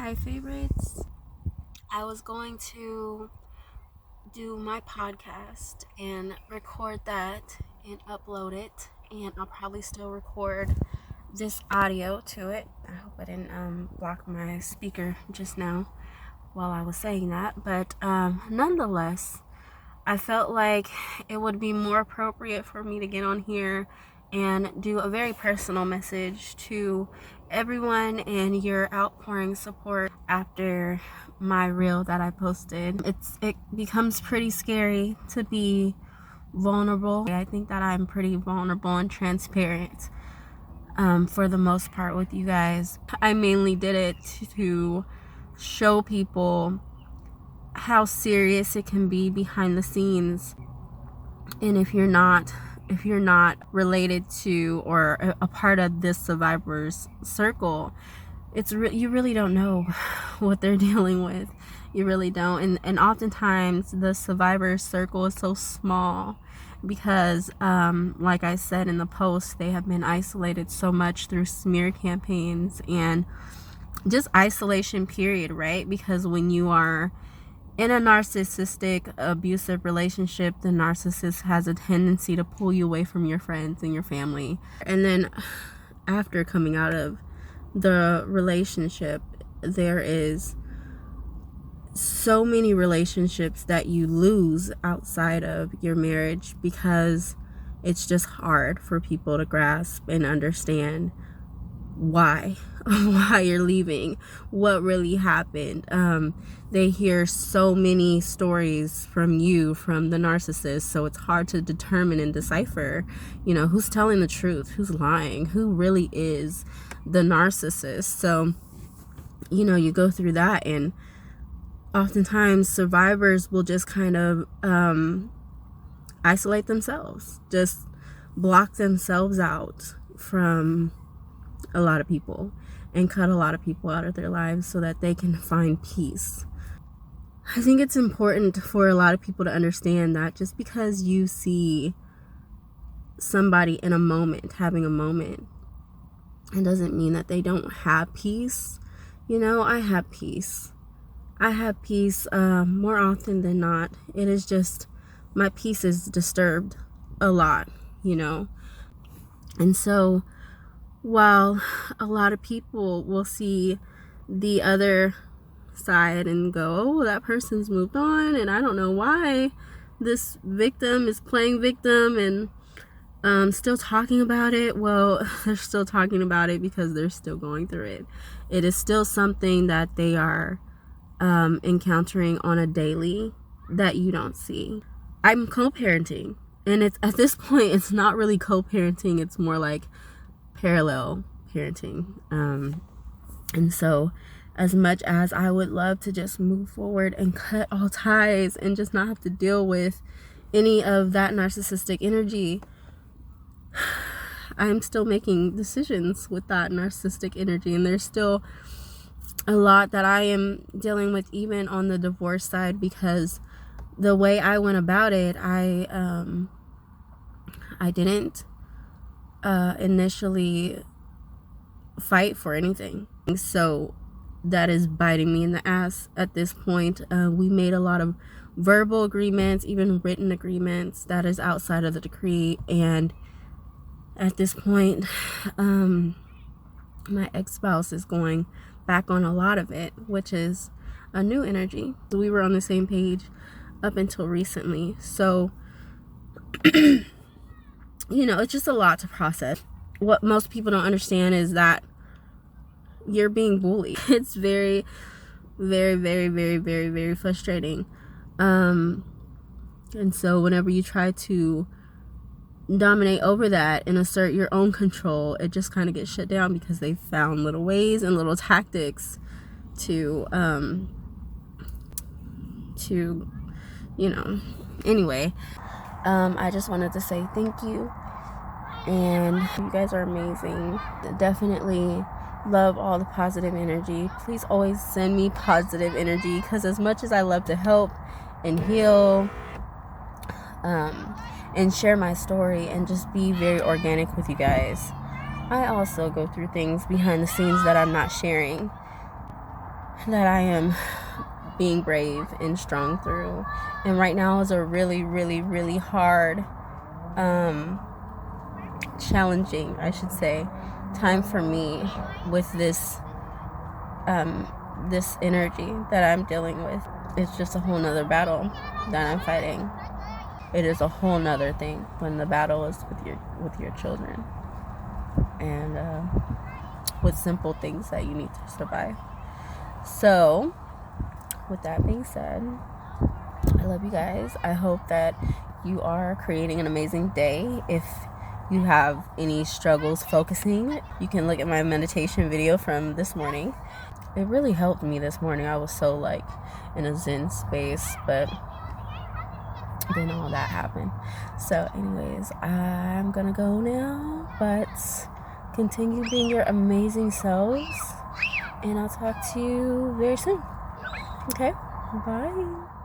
Hi, favorites. I was going to do my podcast and record that and upload it, and I'll probably still record this audio to it. I hope I didn't block my speaker just now while I was saying that, but nonetheless, I felt like it would be more appropriate for me to get on here and do a very personal message to everyone and your outpouring support after my reel that I posted. It becomes pretty scary to be vulnerable. I think that I'm pretty vulnerable and transparent for the most part with you guys. I mainly did it to show people how serious it can be behind the scenes, and if you're not related to or a part of this survivor's circle, you really don't know what they're dealing with. You really don't. And oftentimes the survivor's circle is so small because like I said in the post, they have been isolated so much through smear campaigns and just isolation period, right? Because when you are in a narcissistic, abusive relationship, the narcissist has a tendency to pull you away from your friends and your family. And then after coming out of the relationship, there is so many relationships that you lose outside of your marriage because it's just hard for people to grasp and understand why you're leaving, what really happened. They hear so many stories from the narcissist, so it's hard to determine and decipher, who's telling the truth, who's lying, who really is the narcissist. So, you go through that, and oftentimes survivors will just kind of isolate themselves, just block themselves out from a lot of people and cut a lot of people out of their lives so that they can find peace. I think it's important for a lot of people to understand that just because you see somebody in a moment, having a moment, it doesn't mean that they don't have peace. I have peace. I have peace more often than not. It is just my peace is disturbed a lot, And so while a lot of people will see the other side and go, oh, that person's moved on, and I don't know why this victim is playing victim and still talking about it. Well, they're still talking about it because they're still going through it. It is still something that they are encountering on a daily that you don't see. I'm co-parenting, and it's at this point it's not really co-parenting, it's more like parallel parenting. And so as much as I would love to just move forward and cut all ties and just not have to deal with any of that narcissistic energy, I'm still making decisions with that narcissistic energy, and there's still a lot that I am dealing with even on the divorce side, because the way I went about it, I didn't initially fight for anything. So that is biting me in the ass at this point. We made a lot of verbal agreements, even written agreements that is outside of the decree, and at this point my ex-spouse is going back on a lot of it, which is a new energy. We were on the same page up until recently, so it's just a lot to process. What most people don't understand is that you're being bullied. It's very, very, very, very, very, very frustrating. And so whenever you try to dominate over that and assert your own control, it just kind of gets shut down because they found little ways and little tactics to anyway. I just wanted to say thank you, and you guys are amazing. Definitely love all the positive energy. Please always send me positive energy, because as much as I love to help and heal and share my story and just be very organic with you guys, I also go through things behind the scenes that I'm not sharing. that I am being brave and strong through. And right now is a really, really, really hard, challenging, I should say, time for me with this this energy that I'm dealing with. It's just a whole nother battle that I'm fighting. It is a whole nother thing when the battle is with your children and with simple things that you need to survive. So with that being said, I love you guys. I hope that you are creating an amazing day. If you have any struggles focusing, you can look at my meditation video from this morning. It really helped me this morning. I was so like in a zen space, but then all that happened. So anyways, I'm gonna go now, but continue being your amazing selves, and I'll talk to you very soon. Okay, bye.